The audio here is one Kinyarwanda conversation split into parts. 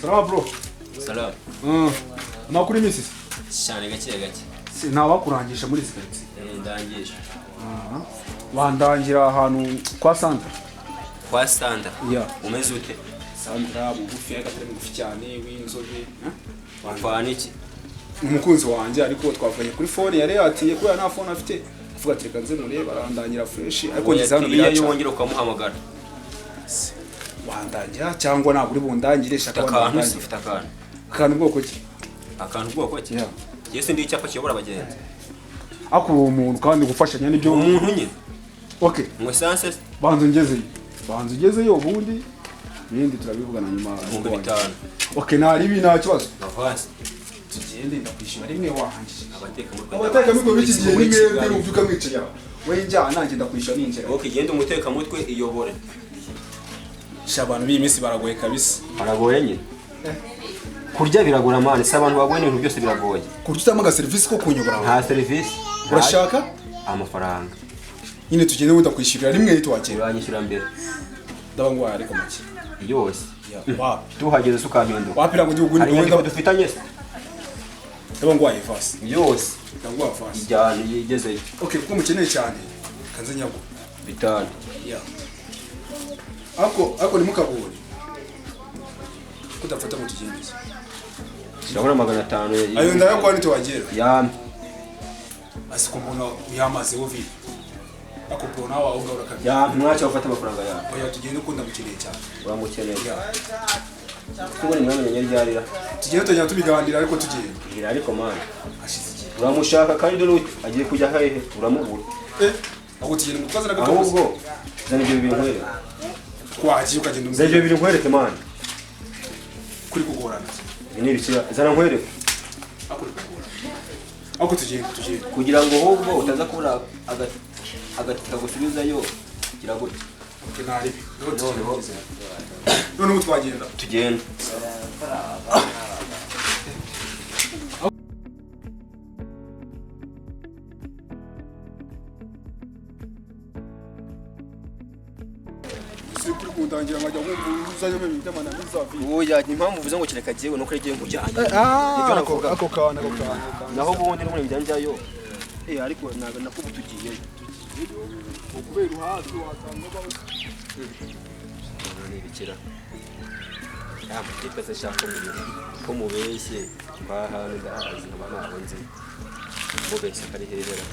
Salam bro. Salam. Makuru imisi. Cyane gake. Ntabakurangisha muri sikati. Ndangisha. Wandangira ahantu kwa Sandra. Kwa Sandra? Yeah. Umeze ute? Sandra bugufi agatari mugufi cyane w'inzobe. Wamfana iki? Umukunzi wanjye ariko twavanye kuri phone yari yatiye ko nta phone afite. Avuga ati reka nze mureba arandangira fresh ariko ngeze hano biraca. Iyo wongera ukamuhamagara. Wandangira cyangwa ntabwo uri bundangire shaka wandangira. Ufite akantu. Akantu bwoko ki? Akantu bwoko ki? Yeah. Yese ndi icyapa kiyobora abagenzi. Akuru umuntu kandi gufashanya n'ibyo umuntu nyine. Okay. Mu essence banzo ngezeyo ubundi bindi turabivugana nyuma. Okay, nari bi nta kibazo. Avance. Tugende ndakwishyura rimwe wahanje. Abateka mutwe biki gihe nimwe ubyuka mwicara. We njya nanjye ndakwishyura ninjira. Okay, genda umuteka mutwe iyobore. Shabantu b'imisi baragoye kabisa. Baragoye nyine. Kurya biragora mane, sabantu bagoye n'ibintu byose biragoye. Kurya utamaga service ko kunyobora. Nta service. Urashaka amafaranga. Nyine tugende wenda kwishyurira rimwe yitwakira. Uranyishyura mbere. Ndabangwa ariko make. Yose. Wapi? Tuhageze sukampinduka. Wapi rango gihugu ni wenda dufitanye se. Ndabangwa yifasi. Yose. Ndabangwa fasi. Ijyane yigezeyo. Okay, kuko mukeneye cyane. Kanze nyago. Bitanu. Yeah. Ako ni mukaburi. Kudafata mu tugendeze. Ndabona 500. Ayo ndayo kwa nito wagera. Yamwe. Asiko mbona uyamaze uvi. Ako pro nawa ahubwo urakabya. Ya mwacha ufata amafaranga yawe. Oya tugende ukunda mukeneye cyane. Uramukeneye. Tubone mwamenye nyaryarira. Tugende tujya tubiganira ariko tugende. Gira ariko manje. Uramushaka kandi dore agiye kujya hehe uramubura. Aho tugende mukaza nagato. Ahubwo zana ibyo binkwere. Kwaje ukagenda umwe. Zana ibyo binkwere manje. Kuri kugorana. Ni bikira zana nkwere. Ako tugende. Kugira ngo ahubwo utaza kubura agatika gusubizayo kiragute. Kenari. None twagenda. Tugenda. Kuri kundangira nkajya nkumbuzayo mwe bitamana bizavi. Oya impamvu uvuze ngo kireka giye nuko regiye nkujyanye. Ako kana. Naho ubundi no muri bijyanjayo. Ariko nako butugiye. Ukubera uhazi wasanga bawo. Ni bikira. Mutipe se shaka ko mubeshye bahantu ndahazi nkaba nabonze. Mubeshye kari hejera.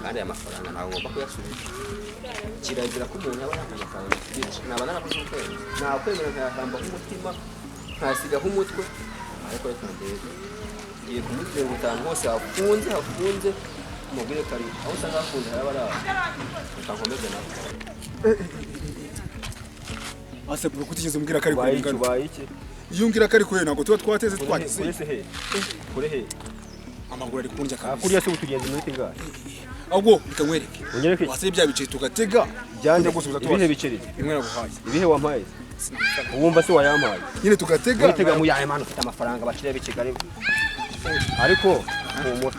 Kandi amafaranga nawe ngomba kuyasubiza. Kirazira ko umuntu aba amafaranga. Nabana nakuzukwera. Nakwemera nkayakamba kumutima. Nkasiga umutwe. Ariko reka ndebe. Iye kumutwe gutanga hose hafunze. Mubwire kari aho usanga hafunze harabara. Ukankomeze nako. Ase bro kutigeze mbwira kari kwingana. Bayi iki? Iyo mbwira kari kure nako tuba twateze twagize. Kure he. Amaguru ari kunja kabisa. Kuriya se utugenze muri ngahe. Ahubwo bikamwereke. Unyereke. Wase bya bice tugatega. Byanje gusubiza tuwa. Ibihe biceri. Bimwe naguhaye. Ibihe wampaye. Uwumva se wayampaye. Nyine tugatega. Witega mu yaye mano ufite amafaranga bakire bikigari. Ariko umuta.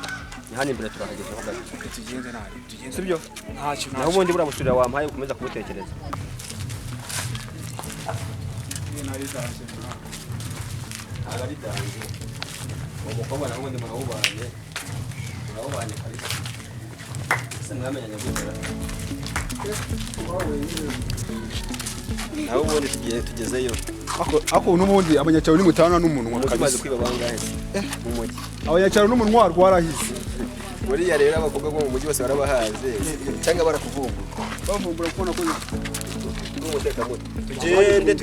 Hani mbere turahageze ho gato. Tugende nawe. Tugende. Sibyo? Ntacyo. Naho ubundi buramusubira wampaye ukomeza kubutekereza. Nari zaje. Agari danje. Umukobwa nawe ndi murawubanye. Murawubanye kabisa. Mwamenyanye gutera. Naho ubundi tugezeyo. Ako nubundi abanyacyaro ni mutana n'umuntu wa kabisa. Kwiba bangahe? Mu mujyi. Abanyacyaro n'umuntu warahise. Buriya rero abakobwa bo mu mujyi bose barabahaze cyangwa barakuvumbura. Bavumbura kubona ko umuteka muto. Tugende.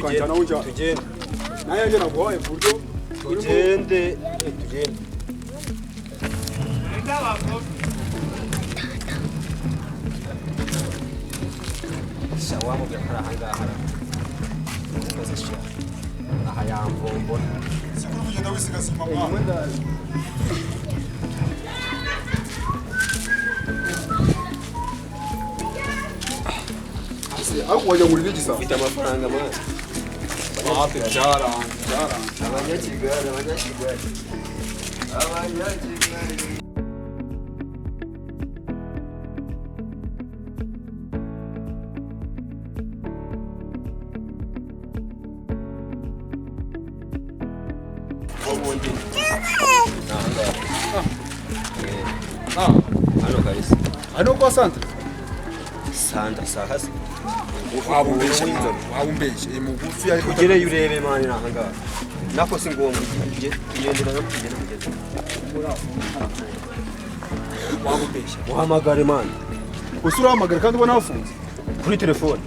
Naye nje naguhaye buryo. Tugende. Shawamu byakora hangahara. Aha yambombora. Sikuru kugenda wisigazima mwa. Ako wajya muri n'igisa. Ufite amafaranga mwana. Hafi cyara. Abanyakigali. Ah, hano kabisa hano kwa centre. santa sahasi Wabumbeshe mugufi ariko ugere yurebe mani nahanga nako si ngombwa ije igendera no kugenda kugeza wabumbeshe uhamagare mani usura hamagara kandi ubona hafunze kuri telefone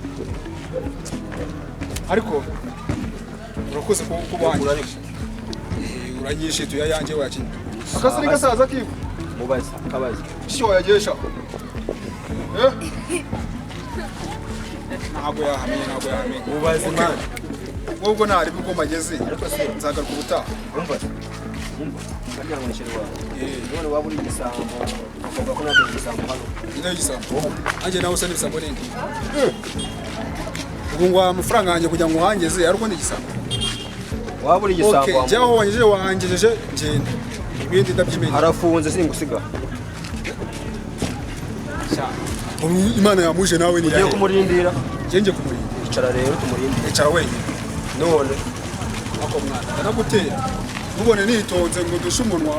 ariko urakoze ko banje uranyishe tuya yanje wakinye akasiri gasaza kivu mubazi kabazi sho yagesha ntabwo yahamenye mubazi mani ubwo ntari bwo mageze ariko se nzagaruka ubutaha umva kandi ngo nishire wawe none waburi igisambo avuga ko ntabwo igisambo hano ino igisambo anje nawe usani igisambo nindi ubwo ngo amafaranga yanjye kujya ngo hangeze ariko ni igisambo waburi igisambo okay jyaho wangejeje ngenda ibindi ndabyimenye arafunze singusiga Imana yamuje nawe ni yaje kumurindira nje kumurindira icara rero tumurindira icara wenyine none ako mwana nagutera ubone nitonze ngo dushe umunwa